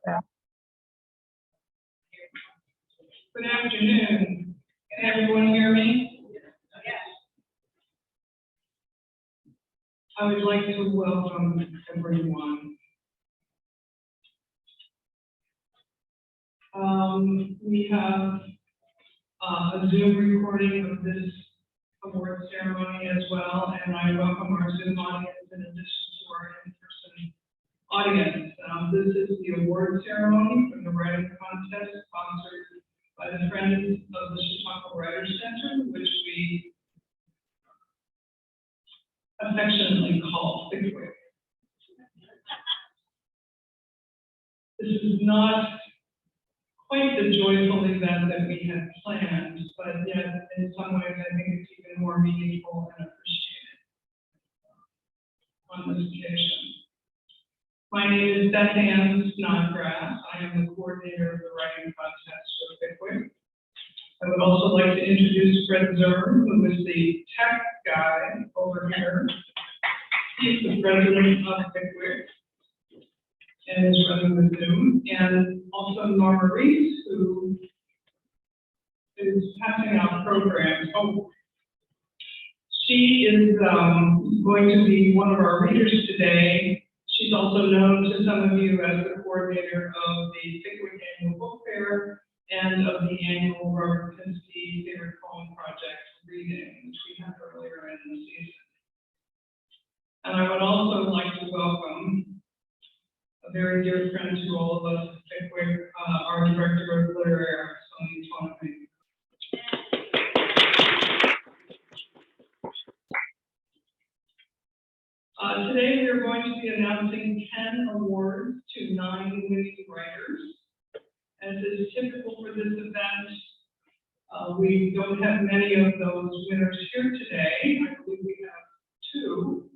Good afternoon. Can everyone hear me? Yes. I would like to welcome everyone. We have a Zoom recording of this award ceremony as well, and I welcome our Zoom audience in addition to our in-person audience. This is the award ceremony from the writing contest sponsored by the Friends of the Chautauqua Writers Center, which we affectionately call FICWIC. This is not quite the joyful event that we had planned, but yet in some ways I think it's even more meaningful and appreciated on this occasion. My name is Beth Ann Snodgrass. I am the coordinator of the writing contest for FICWIC. I would also like to introduce Fred Zerm, who is the tech guy over here. He's the president of FICWIC and is running the Zoom, and also Norma Reese, who is passing out programs. Oh, she is going to be one of our readers today. She's also known to some of you as the coordinator of the FICWIC Annual Book Fair and of the annual Robert Pinsky Favorite Poem Project reading, which we had earlier in the season. And I would also like to welcome a very dear friend to all of us at FICWIC, our Director of Literary Arts, Tony. Today we are going to be announcing 10 awards to 9 winning writers. As is typical for this event, we don't have many of those winners here today. I believe we have 2,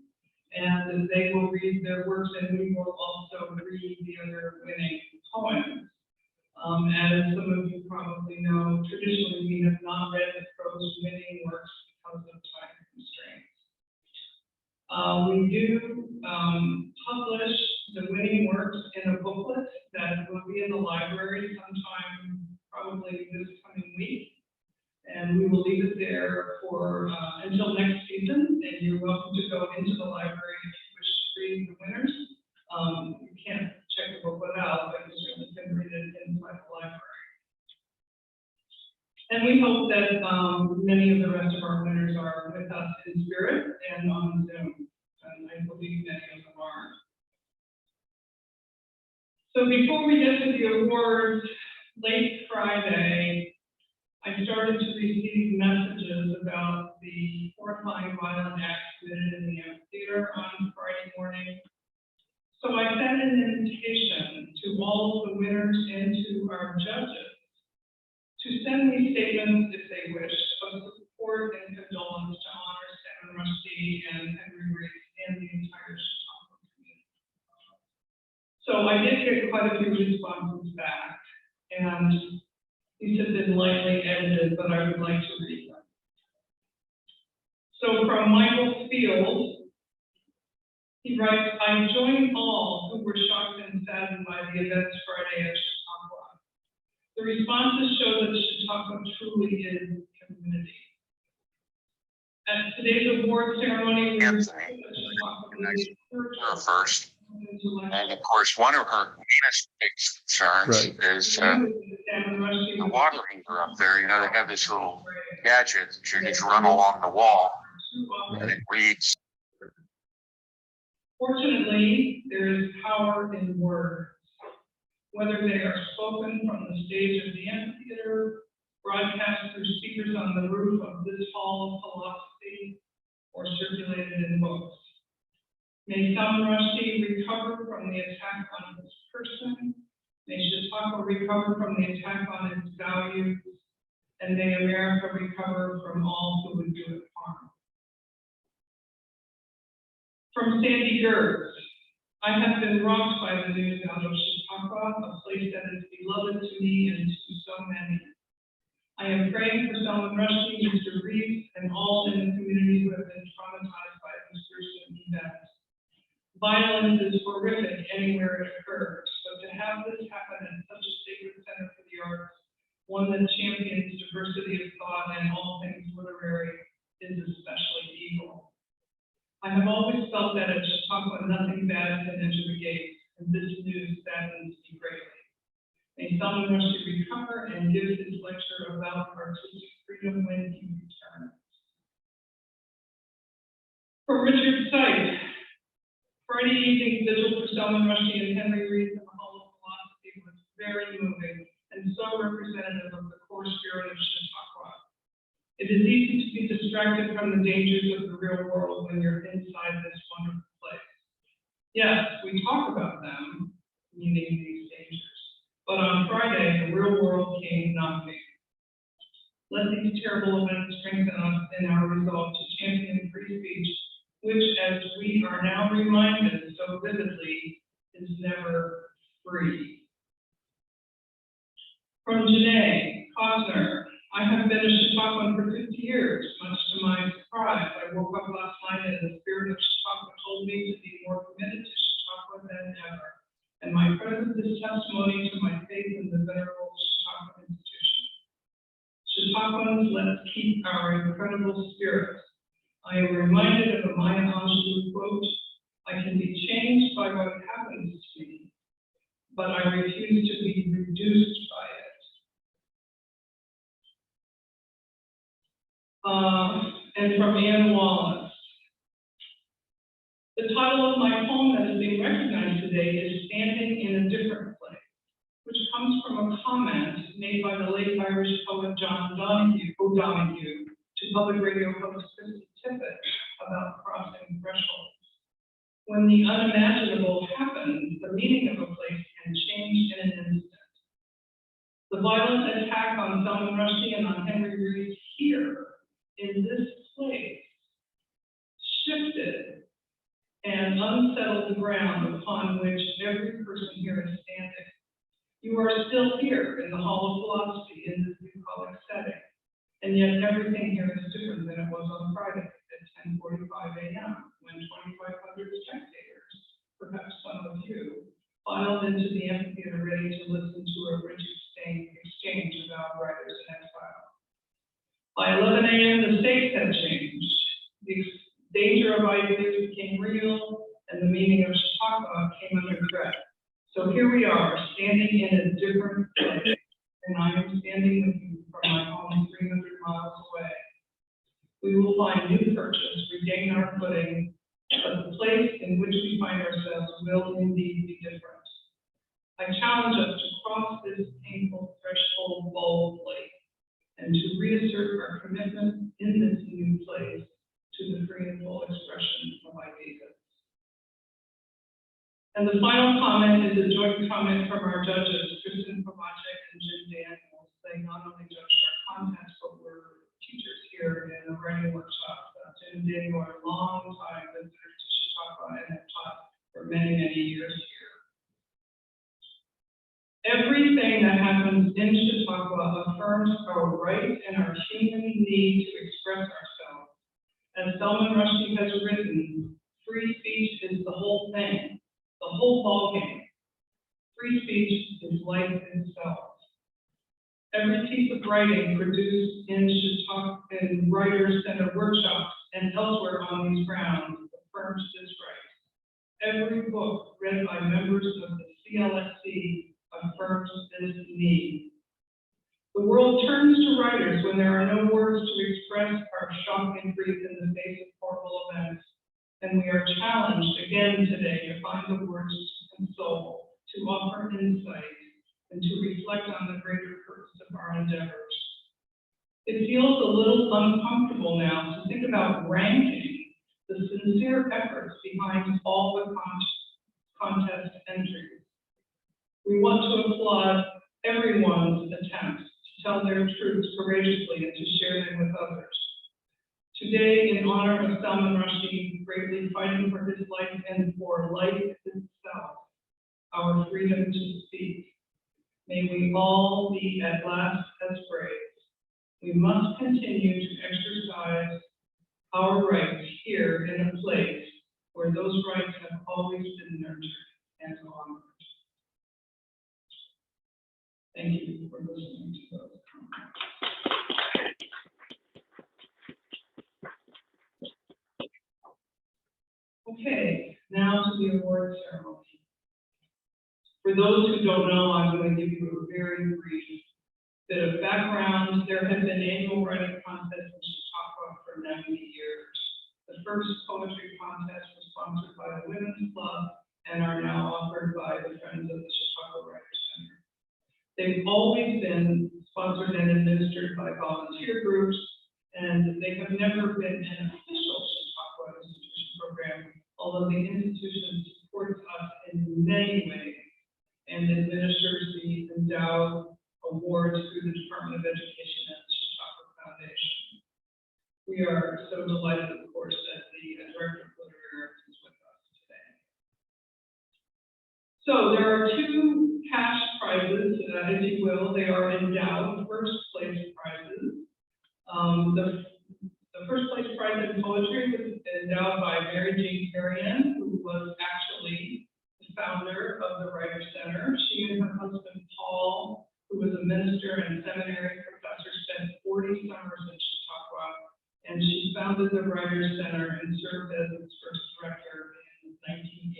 and they will read their works, and we will also read the other winning poems. As some of you probably know, traditionally we have not read the prose winning works because of time constraints. We do publish the winning works in a booklet that will be in the library sometime probably this coming week. And we will leave it there for until next season. And you're welcome to go into the library if you wish to read the winners. You can't check the booklet out, but you certainly can read it inside the library. And we hope that many of the rest of our winners are with us in spirit and on Zoom. And I believe many of them are. So before we get to the awards, late Friday, I started to receive messages about the horrifying violent acts committed in the amphitheater on Friday morning. So I sent an invitation to all of the winners and to our judges to send me statements, if they wish, of support and condolence to honor Salman Rushdie and Henry Reese and the entire Chautauqua community. So I did get quite a few responses back, and these have been lightly edited, but I would like to read them. So from Michael Field, he writes, I join all who were shocked and saddened by the events Friday at Chautauqua. The responses show that Chautauqua truly is community. At today's award ceremony, we her first. And of course, one of her biggest concerns is the water heater up there. You know, they have this little gadget that you just run along the wall and it reads. Fortunately, there is power in words, whether they are spoken from the stage of the amphitheater, broadcast through speakers on the roof of this hall of philosophy, or circulated in books. May Salman Rushdie recover from the attack on his person. May Chautauqua recover from the attack on its values. And may America recover from all who would do it harm. From Sandy Gertz, I have been rocked by the news out of Chautauqua, a place that is beloved to me and to so many. I am praying for Salman Rushdie, Mr. Reese, and all in the community who have been traumatized by this gruesome event. Violence is horrific anywhere it occurs, but to have this happen news saddens me greatly. May Salman Rushdie recover and give his lecture about artistic freedom when he returns. From Richard Sight, Friday evening vigil for Salman Rushdie and Henry Reed in the Hall of Philosophy was very moving and so representative of the core spirit of Chautauqua. It is easy to be distracted from the dangers of the real world when you're inside this wonderful place. Yes, we talk about them, meaning these dangers, but on Friday, the real world came knocking. Let these terrible events strengthen us in our resolve to champion free speech, which, as we are now reminded so vividly, is never free. From Janae Cosner, I have been a Chautauquan for 50 years. Much to my surprise, I woke up last night and the spirit of Chautauqua told me to be more committed to Chautauqua than ever. And my presence is testimony to my faith in the venerable Chautauqua institution. Chautauquans, let's keep our incredible spirit. I am reminded of a Maya Angelou quote, I can be changed by what happens to me, but I refuse to be reduced by it. And from Anne Wallace. The title of my poem that is being recognized today is Standing in a Different Place, which comes from a comment made by the late Irish poet John O'Donoghue to public radio host Christy Tippett about crossing thresholds. When the unimaginable happens, the meaning of a place can change in an instant. The violent attack on Salman Rushdie and on Henry Reed here in this place shifted and unsettled the ground upon which every person here is standing. You are still here in the Hall of Philosophy in this bucolic setting, and yet everything here is different than it was on Friday at 10:45 a.m. when 2,500 spectators, perhaps some of you, filed into the amphitheater ready to listen to a rich exchange about writers in exile. By 11 a.m., the stakes had changed. The danger of ideas became real, and the meaning of Chautauqua came under threat. So here we are, standing in a different place, and I am standing with you from my home 300 miles away. We will find new perches, regain our footing, but the place in which we find ourselves will indeed be different. I challenge us to cross this painful threshold boldly, and to reassert our commitment in this new place to the free and full expression of ideas. And the final comment is a joint comment from our judges, Kristen Provacek and Jim Daniels. They not only judged our content, but were teachers here in a writing workshop. Jim and Daniel are long-time visitors to Chautauqua and have taught for many, many years here. Everything that happens in Chautauqua affirms our right and our human need to express ourselves. As Salman Rushdie has written, free speech is the whole thing, the whole ballgame. Free speech is life itself. Every piece of writing produced in Chautauqua Writers Center workshops and elsewhere on these grounds affirms this right. Every book read by members of the CLSC affirms this need. The world turns to writers when there are no words to express our shock and grief in the face of horrible events, and we are challenged again today to find the words to console, to offer insight, and to reflect on the greater purpose of our endeavors. It feels a little uncomfortable now to think about ranking the sincere efforts behind all the contest entries. We want to applaud everyone's attempts to tell their truths courageously and to share them with others. Today, in honor of Salman Rushdie, bravely fighting for his life and for life itself, our freedom to speak, may we all be at last as brave. We must continue to exercise our rights here in a place where those rights have always been nurtured and honored. Thank you for listening to those comments. Okay, now to the award ceremony. For those who don't know, I'm going to give you a very brief bit of background. There have been annual writing contests in Chautauqua for 90 years. The first poetry contest was sponsored by the Women's Club and are now offered by the Friends of the Chautauqua Writers Center. They've always been sponsored and administered by volunteer groups, and they have never been an official Chautauqua institution program, although the institution supports us in many ways and administers the endowed awards through the Department of Education and the Chautauqua Foundation. We are so delighted, of course, that the Director of Literary Arts is with us today. So there are two cash prizes, if you will. They are endowed first place prizes. The first place prize in poetry was endowed by Mary Jean Carrion, who was actually the founder of the Writers Center. She and her husband, Paul, who was a minister and seminary professor, spent 40 summers in Chautauqua, and she founded the Writers Center and served as its first director in 1988.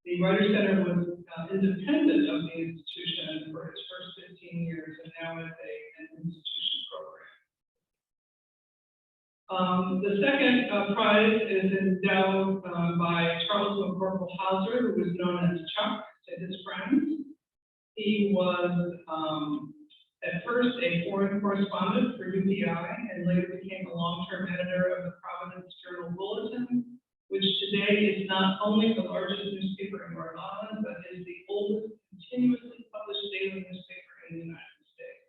The Writers Center was independent of the institution for its first 15 years, and now is an institution program. The second prize is endowed by Charles McCorkle Hauser, who was known as Chuck to his friends. He was at first a foreign correspondent for UPI and later became a long-term editor of the Providence Journal Bulletin, which today is not only the largest newspaper in Rhode Island, but is the oldest continuously published daily newspaper in the United States.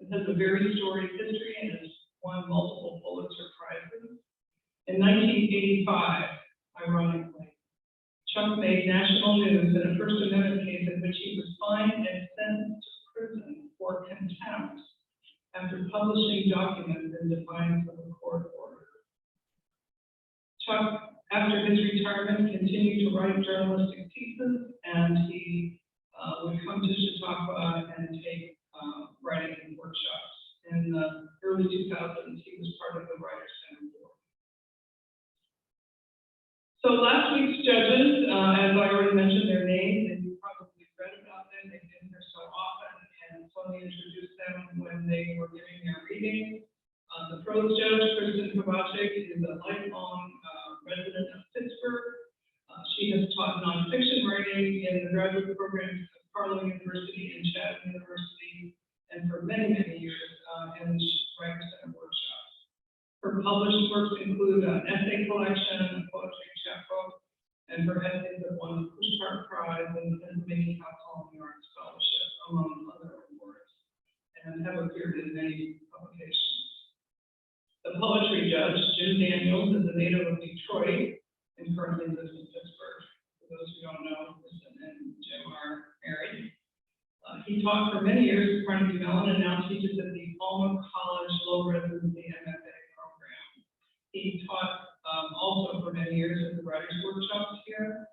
It has a very storied history and has won multiple Pulitzer Prizes. In 1985, ironically, Chuck made national news in a First Amendment case in which he was fined and sentenced to prison for contempt after publishing documents in defiance of a court order. Chuck, after his retirement, continued to write journalistic pieces, and he would come to Chautauqua and take writing workshops. In the early 2000s, he was part of the Writers Center board. So last week's judges, as I already mentioned their names, and you probably read about them, they've been here so often, and Sonia introduced them when they were giving their readings. The prose judge, Kristen Kovacic, is a lifelong resident of Pittsburgh. She has taught nonfiction writing in the graduate programs at Carlow University and Chatham University, and for many, many years in Writers Center workshops. Her published works include an essay collection, a poetry chapbook, and her essays have won the Pushcart Prize and the Pennsylvania Household Arts Scholarship, among other awards, and have appeared in many publications. The poetry judge, Jim Daniels, is a native of Detroit and currently lives in Pittsburgh. For those who don't know, Kristen and Jim are married. He taught for many years at Carnegie Mellon and now teaches at the Alma College Low Residency MFA program. He taught also for many years at the Writers Workshops here.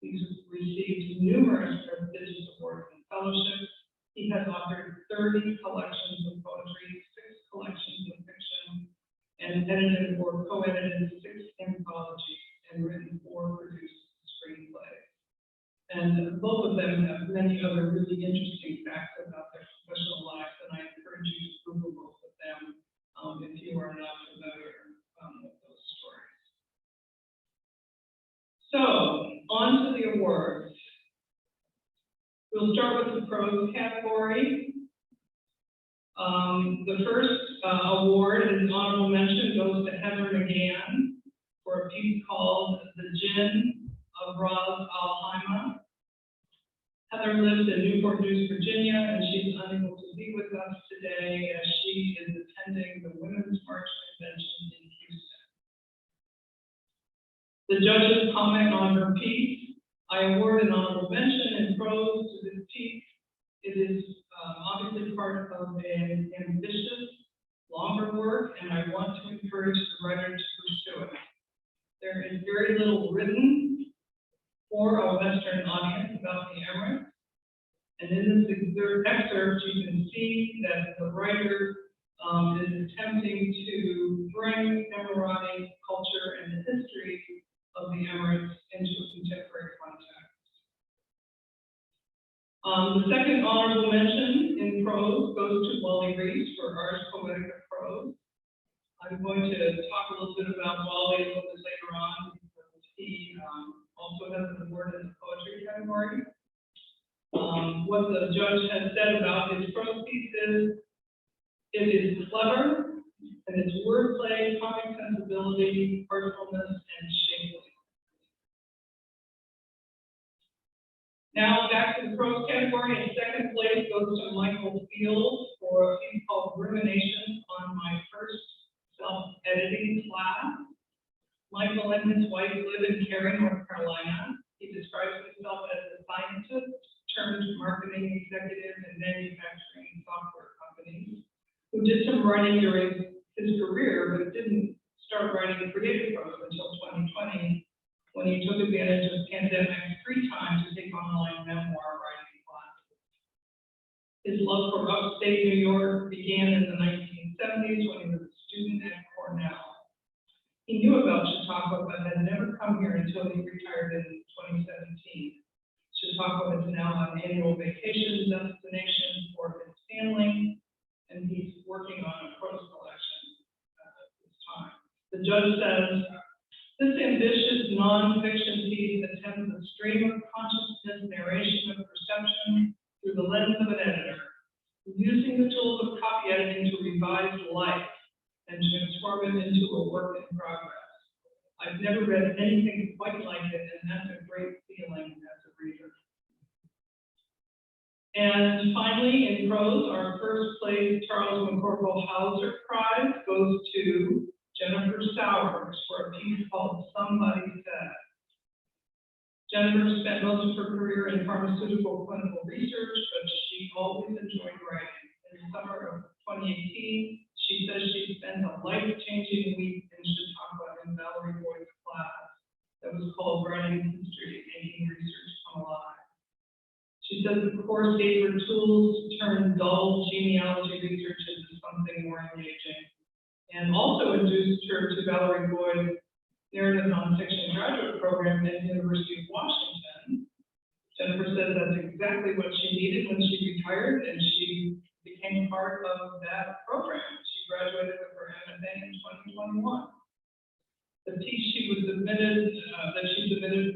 He's received numerous prestigious awards and fellowships. He has authored 30 collections of poetry, 6 collections of fiction, and edited or co-edited 6 anthologies and written 4 produced screenplays. And both of them have many other really interesting facts about their professional lives, and I encourage you to Google both of them if you are not familiar with those stories. So, on to the awards. We'll start with the prose category. The first award and honorable mention goes to Heather McGann for a piece called The Djinn of Ras Al Khaimah. Heather lives in Newport News, Virginia, and she's unable to be with us today as she is attending the Women's March Convention in Houston. The judges comment on her piece. I award an honorable mention in prose to this piece. It is obviously part of an ambitious, longer work, and I want to encourage the writer to pursue it. There is very little written for a Western audience about the Emirates, and in this excerpt, you can see that the writer is attempting to bring Emirati culture and the history of the Emirates into a contemporary context. The second honorable mention in prose goes to Wally Reese for Ars Poetica Prose. I'm going to talk a little bit about Wally a little bit later on, because he also has an award in the poetry category. What the judge has said about his prose piece is, it is clever, and it's wordplay, comic sensibility, artfulness, and shapeliness. Now back to the prose category. In second place goes to Michael Fields for a piece called Ruminations on My First Self-Editing Class. Michael and his wife live in Cary, North Carolina. He describes himself as a scientist turned marketing executive in manufacturing software companies who did some writing during his career, but didn't start writing creative prose until 2020, when he took advantage of pandemic free time to take online memoir writing classes. His love for upstate New York began in the 1970s when he was a student at Cornell. He knew about Chautauqua, but had never come here until he retired in 2017. Chautauqua is now an annual vacation destination for his family, and he's working on a prose collection at this time. The judge says, this ambitious nonfiction piece attempts a stream of consciousness narration of perception through the lens of an editor, using the tools of copy editing to revise life and transform it into a work in progress. I've never read anything quite like it, and that's a great feeling as a reader. And finally, in prose, our first place Charles McCorkle Hauser Prize goes to Jennifer Sowers for a piece called Somebody Said. Jennifer spent most of her career in pharmaceutical clinical research, but she always enjoyed writing. In the summer of 2018, she says she spent a life-changing week in Chautauqua in Valerie Boyd's class that was called Writing History, Making Research Come Alive. She says the course gave her tools to turn dull genealogy research into something more engaging, and also introduced her to Valerie Boyd's narrative nonfiction graduate program at the University of Washington. Jennifer says that's exactly what she needed when she retired, and she became part of that program. She graduated with her MFA in 2021. The piece she submitted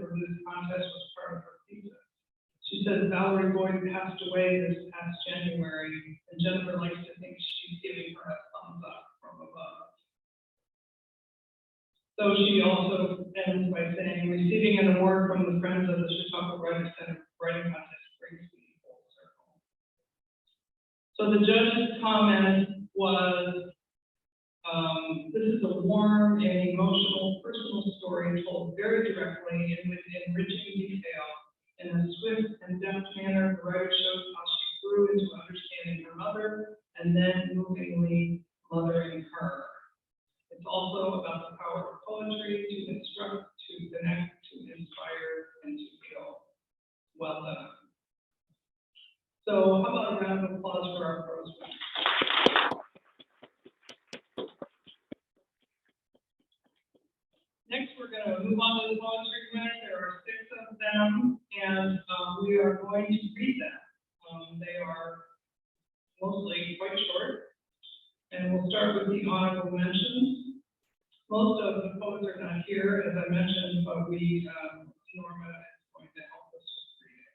for this contest was part of her thesis. She says Valerie Boyd passed away this past January, and Jennifer likes to think she's giving her a thumbs up from above. So she also ends by saying, receiving an award from the Friends of the Chautauqua Writers Center writing contest brings me full circle. So the judge's comment was, this is a warm and emotional personal story told very directly and with enriching detail. In a swift and deft manner, the writer shows how she grew into understanding her mother and then movingly mothering her. It's also about the power of poetry to instruct, to connect, to inspire, and to heal. Well done. So how about a round of applause for our prose writers? Next, we're going to move on to the poetry winners. There are 6 of them, and we are going to read them. They are mostly quite short, and we'll start with the honorable mentions. Most of the poets are not here, as I mentioned, but Norma is going to help us with reading.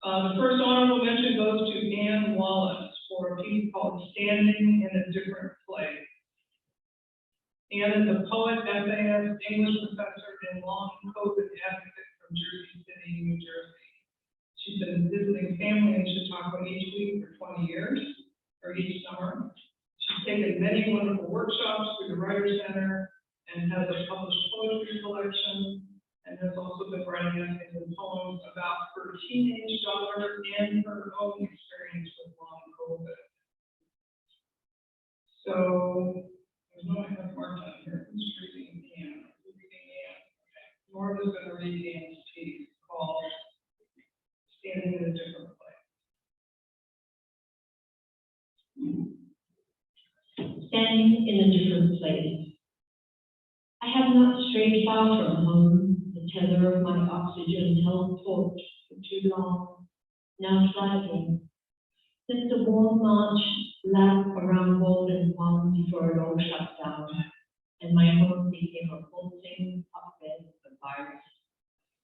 The first honorable mention goes to Anne Wallace for a piece called Standing in a Different Place. Anne is a poet, essayist, English professor, and long COVID advocate from Jersey City, New Jersey. She's been visiting family in Chautauqua each week for 20 years, or each summer. She's taken many wonderful workshops through the Writers Center and has a published poetry collection, and has also been writing essays and poems about her teenage daughter and her own experience with long COVID. So, there's no I have marked on here. Who's reading Anne? Who's reading Anne? Okay. Norma's going to read Anne's piece called Standing in a Different Place. Standing in a different place. I have not strayed far from home, the tether of my oxygen held taut for too long. now flagging. Since the warm March lap around Golden Pond before it all shut down, and my home became a pulsing hotbed of virus,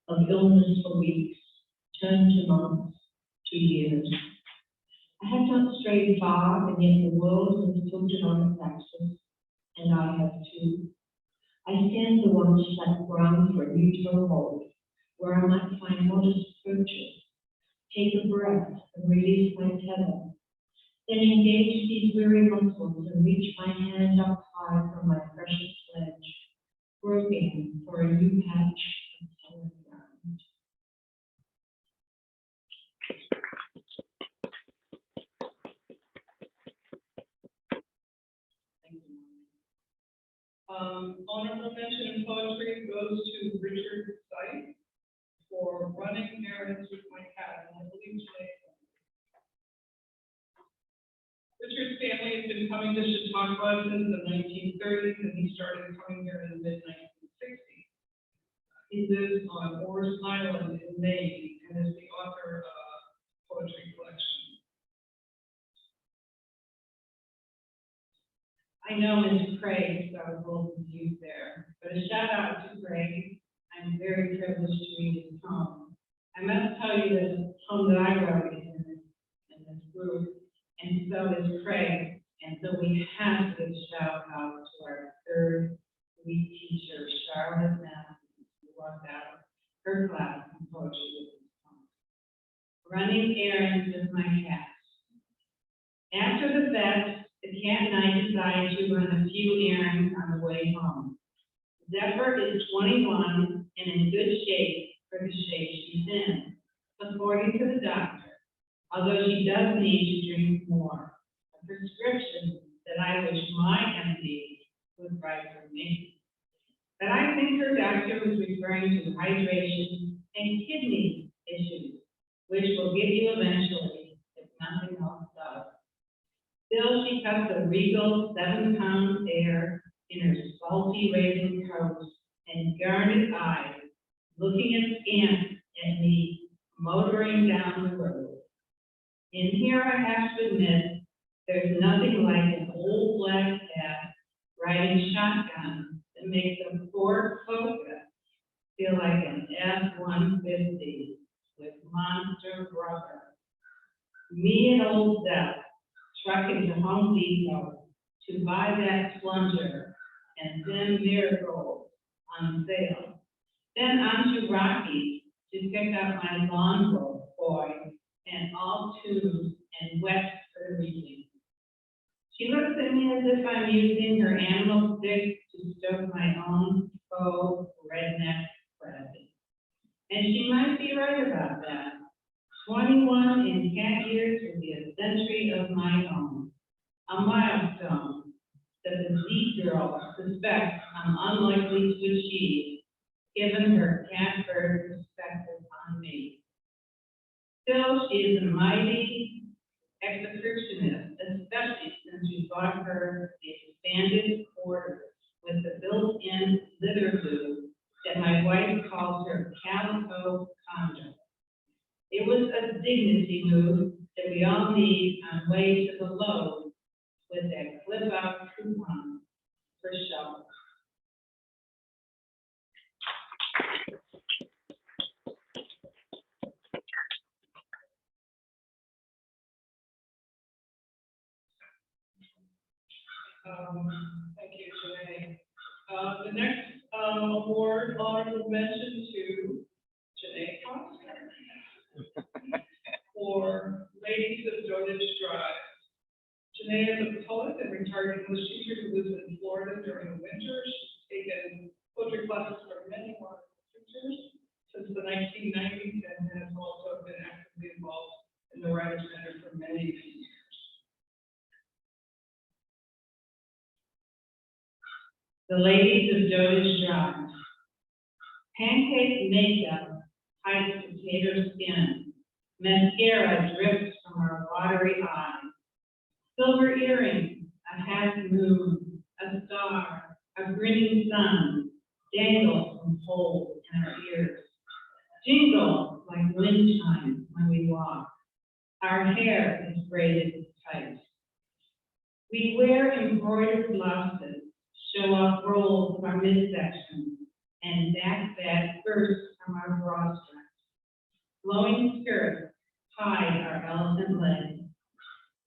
of illness for weeks, turned to months, to years. I have not strayed far, and yet the world has tilted on its axis, and I have too. I stand the one flat ground for a new toehold, where I might find modest purchase, take a breath and release my tether, then engage these weary muscles and reach my hand up high from my precious sledge, groping for a new patch of solid ground. Thank you. Honorable mention in poetry goes to Richard Sight for running errands with my cat, and I believe today. Richard's family has been coming to Chautauqua since the 1930s, and he started coming here in the mid-1960s. He lives on Orr's Island in Maine and is the author of a poetry collection. I know Ms. Craig, so I was a little confused there, but a shout out to Craig. I'm very privileged to read his poem. I must tell you that the poem that I wrote in this group, and so is Craig, and so we have to give a shout out to our third week teacher, Charlotte Matthews, who walked out her class in poetry with this poem. Running errands with my cat. After the fest, the cat and I decided to run a few errands on the way home. Zephyr is 21 and in good shape for the shape she's in, according to the doctor, although she does need to drink more, a prescription that I wish my MD would write for me. But I think her doctor was referring to hydration and kidney issues, which will give you eventually, if nothing else does. Still, she cuts a regal 7-pound air in her salty raisin coat and garnet eyes, looking askance at me, motoring down the road. And here I have to admit, there's nothing like an old black cat riding shotgun that makes a Ford Focus feel like an F-150 with monster rubber. Me and old Death truck into Home Depot to buy that plunger and then Miracles on sale. Then on to Rockies to pick up my lawn boy and all tuned and wet for the reading. She looks at me as if I'm using her animal stick to stoke my own faux redneck present. And she might be right about that. 21 in cat years will be a century of my own. A milestone that the Z girl suspects I'm unlikely to achieve, given her catbird perspective on me. Still, she is a mighty executionist, especially since we bought her the expanded quarters with the built-in litter boo that my wife calls her calico condo. It was a dignity move that we all need on way to the load with that flip-out coupon for shelter. Thank you, Janae. The next award honorable mention to Janae Foster for Ladies of Dotage Drive. Janae is a poet and retired English teacher who lives in Florida during the winter. She's taken poetry classes from many wonderful teachers since the 1990s and has also been actively involved in the Writers Center for many years. The Ladies of Dotage Drive. Pancake makeup hides potato skin. Mascara drips from her watery eyes. Silver earrings, a half moon, a star, a grinning sun, dangle from holes in her ears. Jingle like wind chimes when we walk. Our hair is braided tight. We wear embroidered blouses, show off rolls from our midsection, and back skirts from our drawstrap. Flowing skirts hide our elephant legs.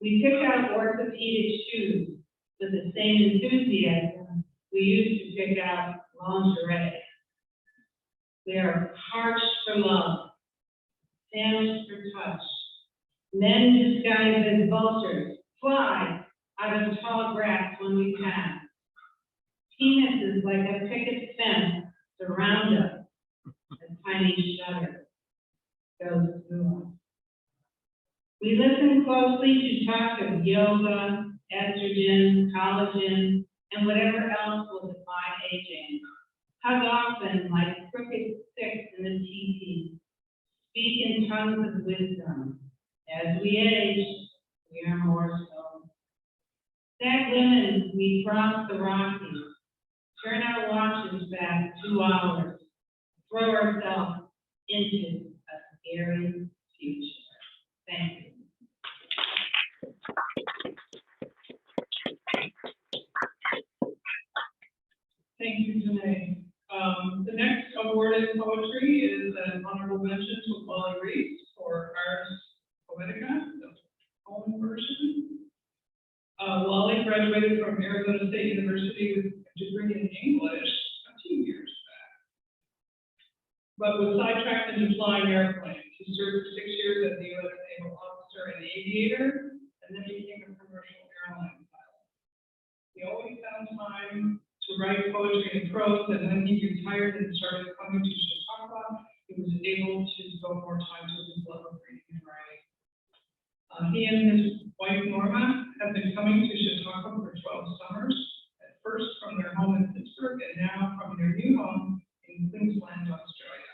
We pick out orthopedic shoes with the same enthusiasm we used to pick out lingerie. We are parched for love, famished for touch. Men disguised as vultures fly out of tall grass when we pass. Penises like a picket fence surround us. A tiny shudder goes through us. We listen closely to talk of yoga, estrogen, collagen, and whatever else will define aging. Hug often like crooked sticks in a teepee. Speak in tongues of wisdom. As we age, we are more so. That women, we cross the Rockies, turn our watches back 2 hours, throw ourselves into a scary future. Thank you. Thank you, Janae. The next award in poetry is an honorable mention to Wally Reese for Ars Poetica, the poem version. Wally graduated from Arizona State University with a degree in English a few years back, but was sidetracked into flying airplanes. He served for 6 years as the U.S. Naval officer and aviator, and then became a commercial airline pilot. He always found time to write poetry and prose, and when he retired and started coming to Chautauqua, he was able to devote more time to his love of reading and writing. He and his wife Norma have been coming to Chautauqua for 12 summers, at first from their home in Pittsburgh and now from their new home in Queensland, Australia.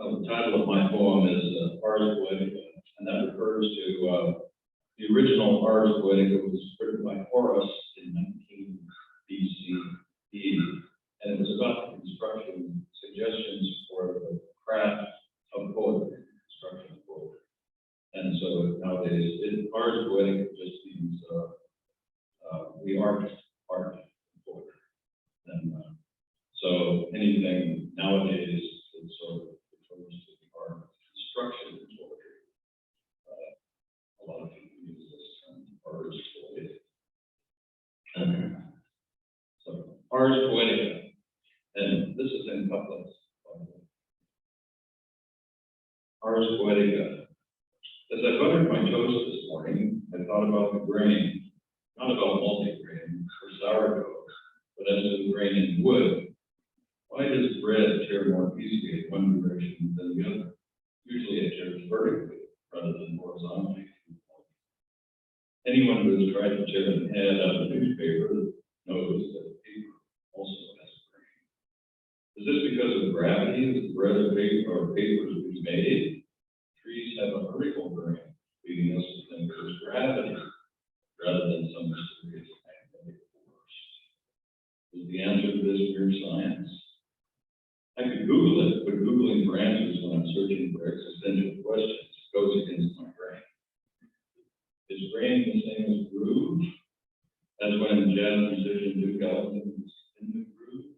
The title of my poem is Ars Poetica, and that refers to the original Ars Poetica was written by Horace in 19 BCE, and it was about the construction suggestions for the craft of poetry, construction of poetry. And so nowadays, Ars Poetica just means the art of poetry. And so anything nowadays is sort of refers to the art of construction of poetry. A lot of people use this term, Ars Poetica. So, Ars Poetica, and this is in couplets. Ars Poetica. As I buttered my toast this morning, I thought about the grain, not about multigrain or sourdough, but as to the grain in wood. Why does bread tear more easily in one direction than the other? Usually it tears vertically rather than horizontally. Anyone who has tried to tear an ad out of a newspaper knows that paper also has grain. Is this because of gravity that the bread of paper or paper is made? Trees have a vertical grain, leading us to think there's gravity rather than some mysterious magnetic force. Is the answer to this mere science? I could Google it, but Googling for answers when I'm searching for existential questions goes against my brain. Is grain the same as groove? That's when jazz musician Duke Ellington was in the groove.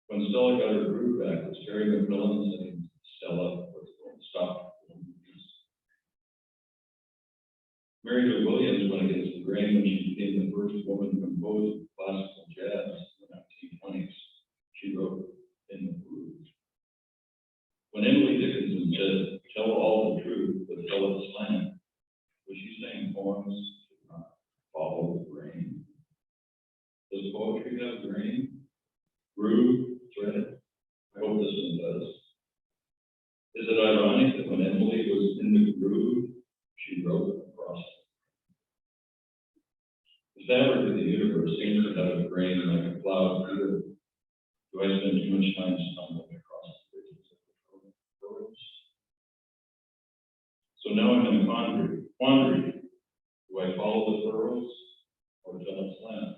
When Stella got her groove back, was Terry McMillan saying, Stella, what's going to stop? Mary Jo Williams went against the grain when she became the first woman to compose classical jazz in the 1920s. She wrote in the groove. When Emily Dickinson said, tell all the truth, but tell it slant, was she saying poems should not follow the grain? Does poetry have grain? Groove, thread? I hope this one does. Is it ironic that when Emily was in the groove, she wrote across it? The fabric of the universe seems to have a grain like a cloud field. Do I spend too much time stumbling across the bridges of the roads? So So now I'm in a quandary. Do I follow the furrows or tillage land?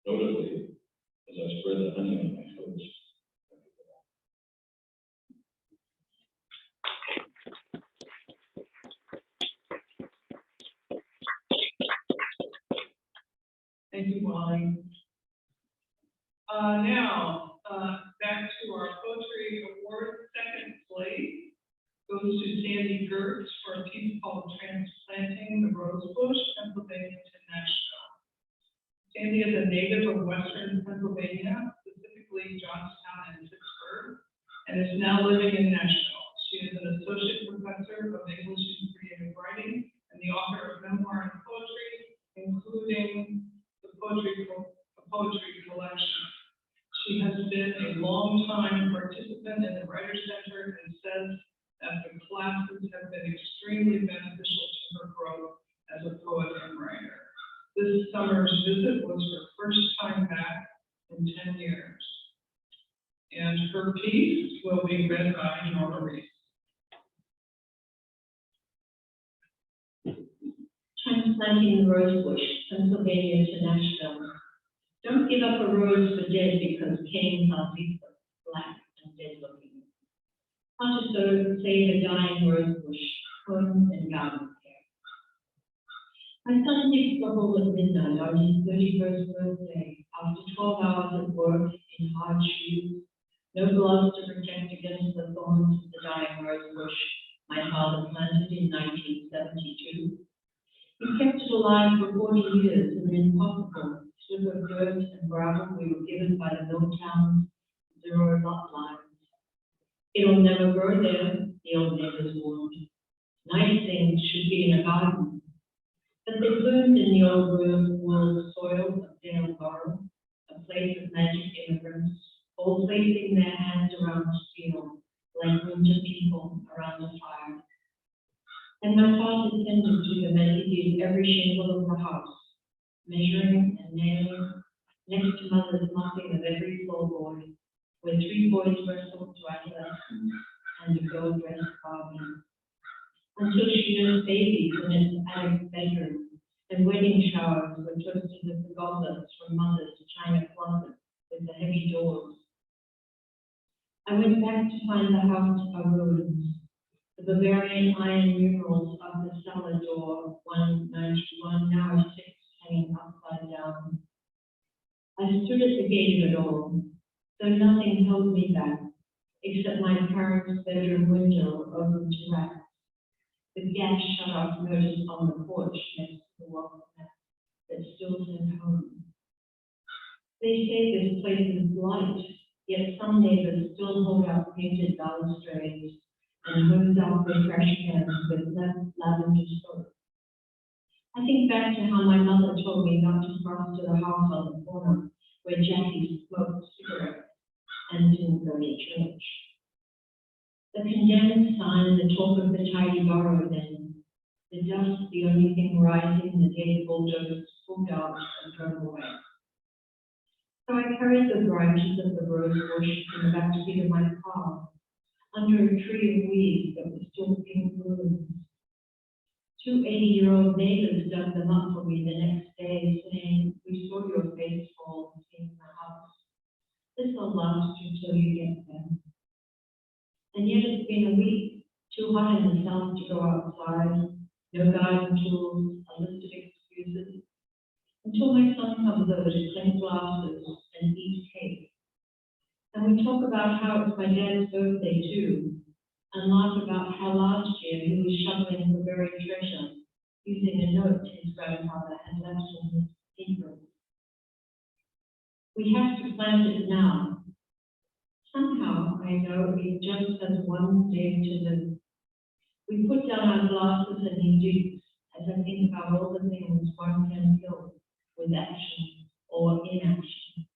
Notably, as I spread the honey on my toast. Thank you, Wally. Now, back to our poetry award. Second place goes to Sandy Gertz for a piece called Transplanting the Rose Bush, Pennsylvania to Nashville. Sandy is a native of Western Pennsylvania, specifically Johnstown and Pittsburgh, and is now living in Nashville. She is an associate professor of English and creative writing and the author of memoir and poetry, including a poetry collection. She has been a long-time participant in the Writers Center and says that the classes have been extremely beneficial to her growth as a poet and writer. This summer's visit was her first time back in 10 years. And her piece will be read by Nora Reese. Transplanting the rose bush, Pennsylvania to Nashville. Don't give up a rose for dead because canes are deep, black, and dead looking. How to save a dying rose bush, home and garden care. My son takes the hole at midnight on his 31st birthday after 12 hours of work in hard shoes, no gloves to protect against the thorns of the dying rose bush my father planted in 1972. He kept it alive for 40 years in an impossible strip of dirt and gravel we were given by the Milltown zero lot lines. It'll never grow there, the old neighbors warned. Nice things should be in a garden. But they bloomed in the old world soil of Dale Borough, a place of magic immigrants, all placing their hands around the steel, like winter people around the fire. And my father tended to them as he did every shingle of the house, measuring and nailing, next to mother's mopping of every floorboard, where 3 boys wrestled to adolescence and a girl dressed Barbie. Until she nursed babies in its attic bedroom, and wedding showers were toasted with the goblets from mother's china closet with the heavy doors. I went back to find the house of ruins. The Bavarian iron numerals of the cellar door, 191, now 6, hanging upside down. I stood at the gate of it all, though nothing held me back, except my parents' bedroom window open to rats, the gas shut-off notice on the porch next to the welcome mat that still sent home. They say this place is light, yet some neighbors still hold out painted balustrades and hose out their trash cans with lavender soap. I think back to how my mother told me not to cross to the house on the corner where Jackie smoked cigarettes and didn't go to church. The condemned sign, the talk of the tidy borough then, the dust, the only thing rising, the day bulldozers pulled out and drove away. So I carried the branches of the rose bush in the back seat of my car, under a tree of weeds that was still pink blooms. 2 80-year-old neighbors dug them up for me the next day, saying, "We saw your face fall in the house. This will last until you get there." And yet it's been a week, too hot in the south to go outside, no garden tools, a list of excuses, until my son comes over to clean glasses and eat cake. And we talk about how it's my dad's birthday too, and laugh about how last year he was shoveling for buried treasure, using a note his grandfather had left in his apron. We have to plant it now. Somehow, I know it just has one day to live. We put down our glasses and he digs, as I think about all the things one can build with action or inaction.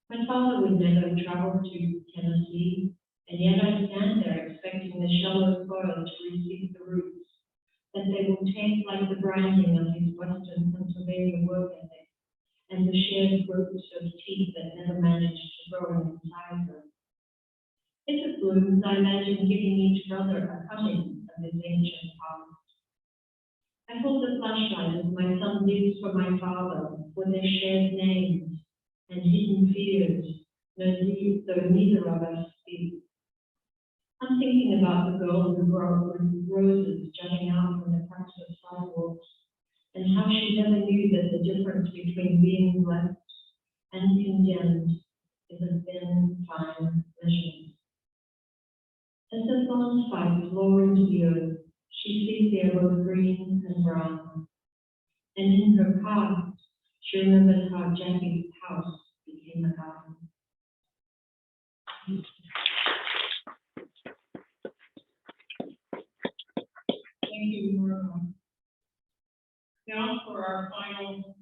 My father would never travel to Tennessee, and yet I stand there expecting the shallow soil to receive the roots, that they will taste like the branding of his Western Pennsylvania work ethic, and the shared roots of teeth that never managed to grow inside her. If it blooms, I imagine giving each brother a cutting, a of his ancient past. I hold the flashlight as my son digs for my father, for their shared names and hidden fears, though neither of us speak. I'm thinking about the girl who grew up with roses jutting out from the cracks of sidewalks, and how she never knew that the difference between being blessed and condemned is a thin, fine measurement. As the thorn spikes lower into the earth, she sees there both green and brown. And in her past, she remembers how Jackie's house became a garden. Thank you, Norma. Now for our final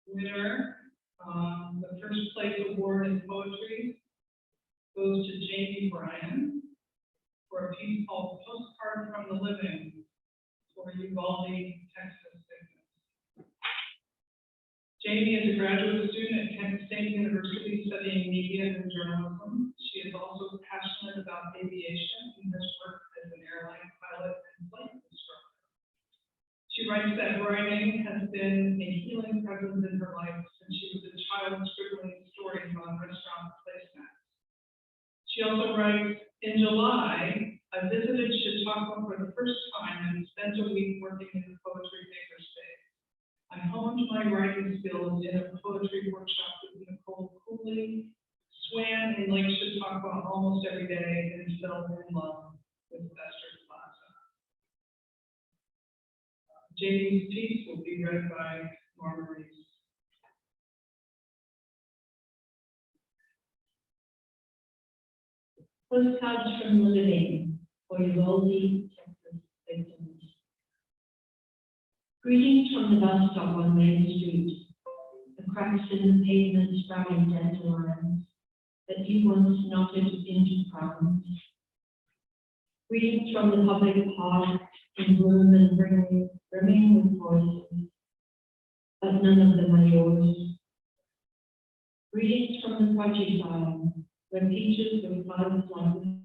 winner, the first place award in poetry goes to Jamie Bryan for a piece called Postcard from the Living for Uvalde, Texas victims. Jamie is a graduate student at Kent State University studying media and journalism. She is also passionate about aviation and has worked as an airline pilot and flight instructor. She writes that writing has been a healing presence in her life since she was a child scribbling stories on restaurant placemats. She also writes, in July, I visited Chautauqua for the first time and spent a week working in the poetry makerspace. I honed my writing skills in a poetry workshop with Nicole Cooley, swam in Lake Chautauqua almost every day, and fell in love with Vester Plaza. Jamie's piece will be read by Norma Reese. Postcards from the Living for Uvalde, Texas victims. Greetings from the bus stop on Main Street. The cracks in the pavement sprouting dandelions that you once knotted into crowns. Greetings from the public park in bloom and brimming with voices, but none of them are yours. Greetings from the project island, where peaches with buds like